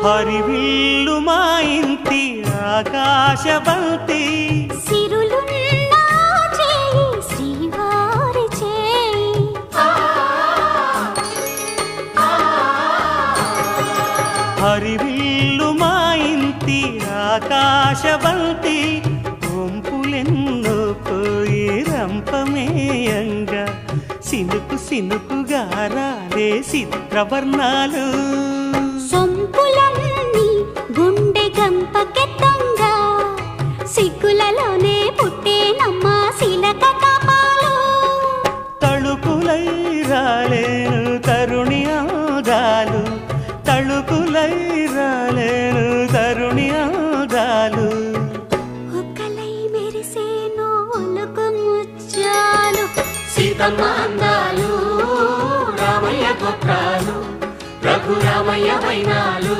హరివిల్లు మా ఇంటి ఆకాశబంతి సిరులున్న చేయి శ్రీవారి చేయి హరివిల్లు మా ఇంటి ఆకాశబంతి వంపులెన్నో పోయి రంపమేయంగా సినుకు సినుకుగా రాలే చిత్రవర్ణాలు సొంపులన్నీ గుండె గంపకెత్తంగా సిగ్గులలోనే పుట్టేనమ్మ శిలక కపాలు తళుకులై రాలేను తరుణి ఆదాలు తళుకులై రాలేను తరుణి ఆదాలు ఒక్కలై మెరిసేను ఒలుకు ముచ్చాలు సీతమ్మ అందాలు రామయ్య గోత్రాలు రఘురామయ్య వైనాలు